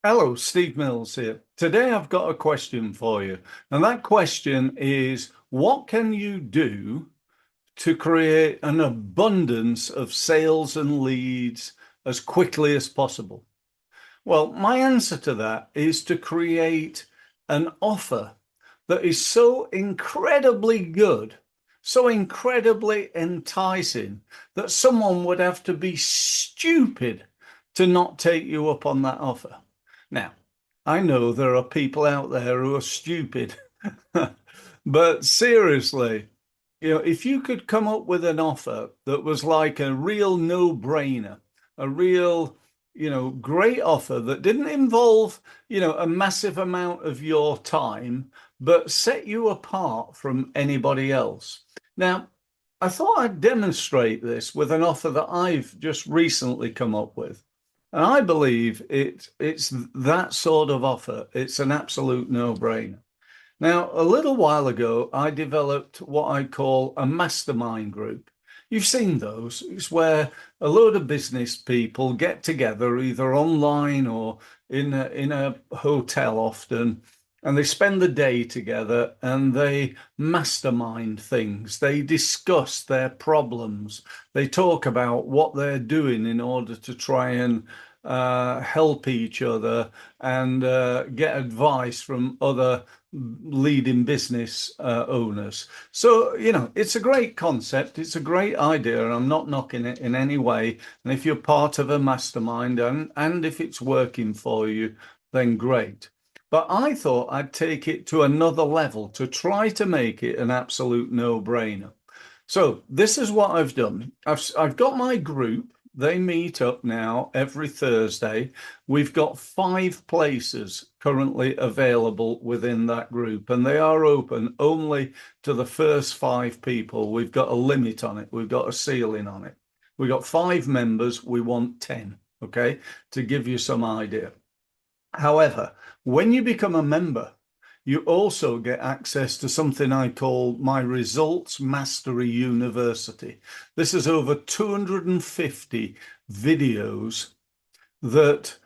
Hello, Steve Mills here. Today I've got a question for you. And that question is, what can you do to create an abundance of sales and leads as quickly as possible? Well, my answer to that is to create an offer that is so incredibly good, so incredibly enticing that someone would have to be stupid to not take you up on that offer. Now, I know there are people out there who are stupid, but seriously, if you could come up with an offer that was like a real no-brainer, a real, great offer that didn't involve, a massive amount of your time, but set you apart from anybody else. Now, I thought I'd demonstrate this with an offer that I've just recently come up with. And I believe it's that sort of offer. It's an absolute no-brainer. Now, a little while ago, I developed what I call a mastermind group. You've seen those. It's where a load of business people get together either online or in a hotel often, and they spend the day together and they mastermind things. They discuss their problems. They talk about what they're doing in order to try and help each other and get advice from other leading business owners. So, it's a great concept. It's a great idea. And I'm not knocking it in any way. And if you're part of a mastermind and if it's working for you, then great. But I thought I'd take it to another level to try to make it an absolute no-brainer. So this is what I've done. I've got my group. They meet up now every Thursday. We've got 5 places currently available within that group, and they are open only to the first 5 people. We've got a limit on it. We've got a ceiling on it. We've got 5 members. We want 10, okay, to give you some idea. However, when you become a member, you also get access to something I call my Results Mastery University. This is over 250 videos that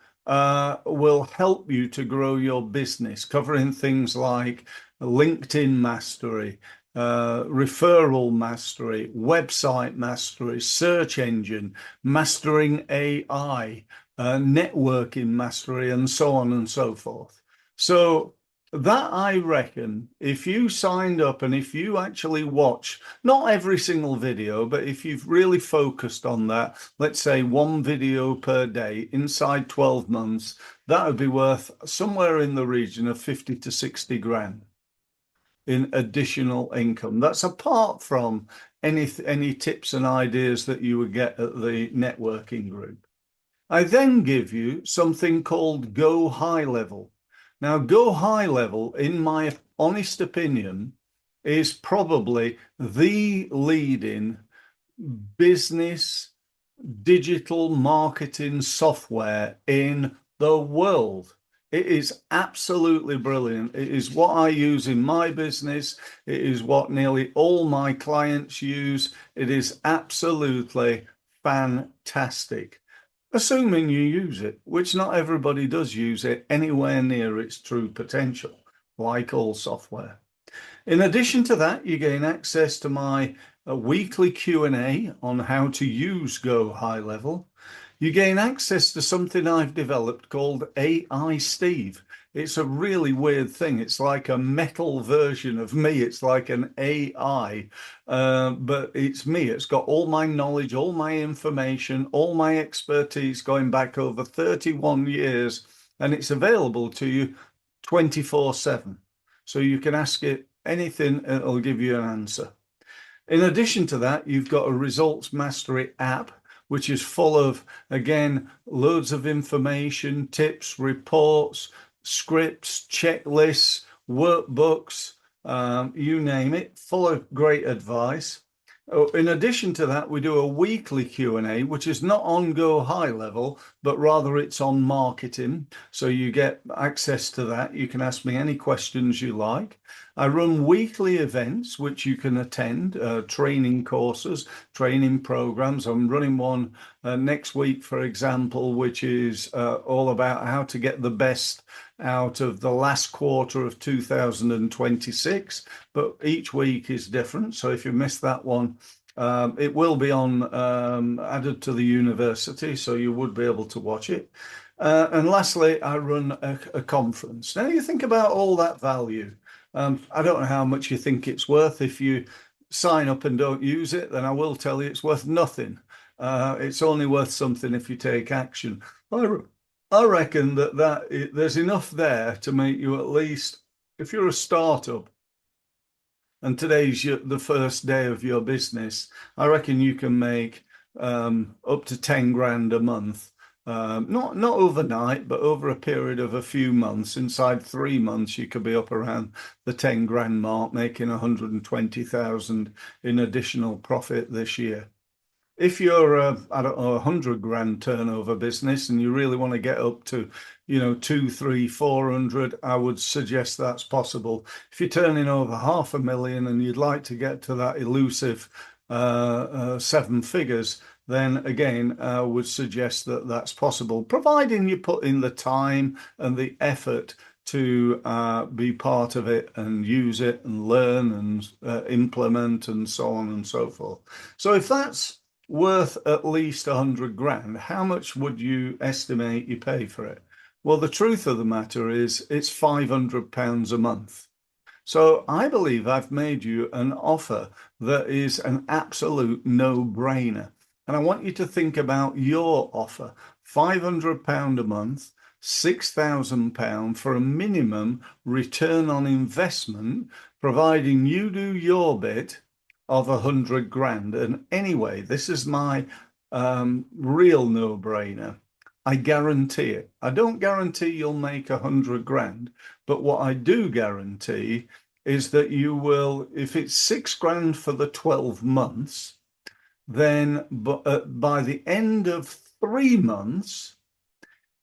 will help you to grow your business, covering things like LinkedIn mastery, referral mastery, website mastery, search engine, mastering AI, networking mastery, and so on and so forth. So that I reckon, if you signed up and if you actually watch, not every single video, but if you've really focused on that, let's say 1 video per day inside 12 months, that would be worth somewhere in the region of 50 to 60 grand in additional income. That's apart from any tips and ideas that you would get at the networking group. I then give you something called Go High Level. Now, Go High Level, in my honest opinion, is probably the leading business digital marketing software in the world. It is absolutely brilliant. It is what I use in my business. It is what nearly all my clients use. It is absolutely fantastic. Assuming you use it, which not everybody does use it anywhere near its true potential, like all software. In addition to that, you gain access to my weekly Q&A on how to use Go High Level. You gain access to something I've developed called AI Steve. It's a really weird thing. It's like a metal version of me. It's like an AI, but it's me. It's got all my knowledge, all my information, all my expertise going back over 31 years, and it's available to you 24/7. So you can ask it anything, and it'll give you an answer. In addition to that, you've got a Results Mastery app, which is full of, again, loads of information, tips, reports, scripts, checklists, workbooks, you name it, full of great advice. In addition to that, we do a weekly Q&A, which is not on Go High Level, but rather it's on marketing. So you get access to that. You can ask me any questions you like. I run weekly events which you can attend, training courses, training programs. I'm running one next week, for example, which is all about how to get the best out of the last quarter of 2026. But each week is different. So if you missed that one, it will be on added to the university, so you would be able to watch it. And lastly, I run a conference. Now you think about all that value. I don't know how much you think it's worth. If you sign up and don't use it, then I will tell you it's worth nothing. It's only worth something if you take action. I reckon that there's enough there to make you, at least, if you're a startup and today's the first day of your business, I reckon you can make up to 10 grand a month. Not overnight, but over a period of a few months. Inside 3 months, you could be up around the 10 grand mark, making 120,000 in additional profit this year. If you're I don't know, 100 grand turnover business and you really want to get up to, 2, 3, 400, I would suggest that's possible. If you're turning over 500,000 and you'd like to get to that elusive 7 figures, then again, I would suggest that that's possible, providing you put in the time and the effort to be part of it and use it and learn and implement and so on and so forth. So if that's worth at least 100 grand, how much would you estimate you pay for it? Well, the truth of the matter is it's £500 a month. So I believe I've made you an offer that is an absolute no-brainer. And I want you to think about your offer. £500 a month, £6,000 for a minimum return on investment, providing you do your bit of 100 grand. And anyway, this is my real no-brainer. I guarantee it. I don't guarantee you'll make 100 grand, but what I do guarantee is that you will, if it's 6 grand for the 12 months, then by the end of 3 months,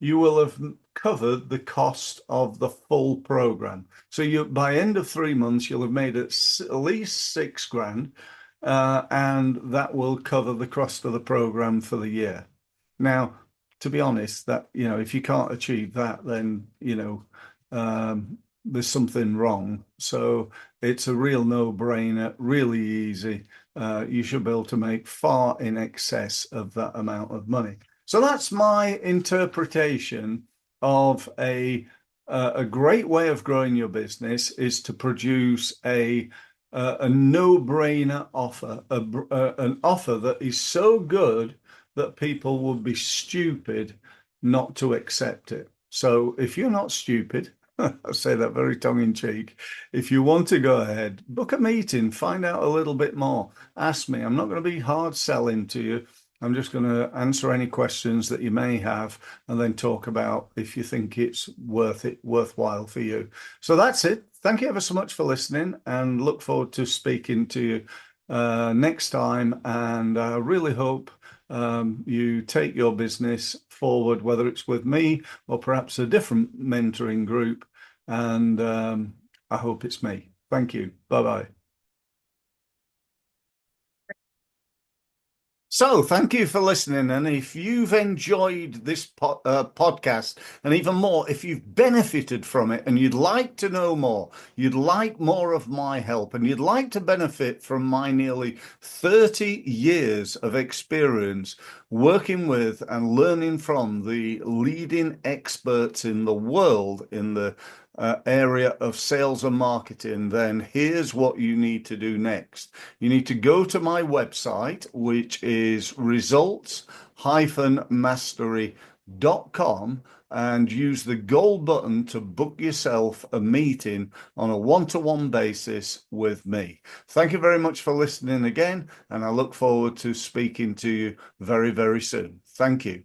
you will have covered the cost of the full program. So by end of 3 months, you'll have made it at least 6 grand, and that will cover the cost of the program for the year. Now, to be honest, that if you can't achieve that, then there's something wrong. So it's a real no-brainer, really easy. You should be able to make far in excess of that amount of money. So that's my interpretation of a great way of growing your business, is to produce a no-brainer offer, an offer that is so good that people would be stupid not to accept it. So if you're not stupid, I say that very tongue-in-cheek, if you want to go ahead, book a meeting, find out a little bit more, ask me. I'm not going to be hard selling to you. I'm just going to answer any questions that you may have and then talk about if you think it's worthwhile for you. So that's it. Thank you ever so much for listening, and look forward to speaking to you next time. And I really hope you take your business forward, whether it's with me or perhaps a different mentoring group. And I hope it's me. Thank you. Bye-bye. So thank you for listening. And if you've enjoyed this podcast, and even more, if you've benefited from it and you'd like to know more, you'd like more of my help, and you'd like to benefit from my nearly 30 years of experience working with and learning from the leading experts in the world in the area of sales and marketing, then here's what you need to do next. You need to go to my website, which is results-mastery.com, and use the gold button to book yourself a meeting on a one-to-one basis with me. Thank you very much for listening again, and I look forward to speaking to you very, very soon. Thank you.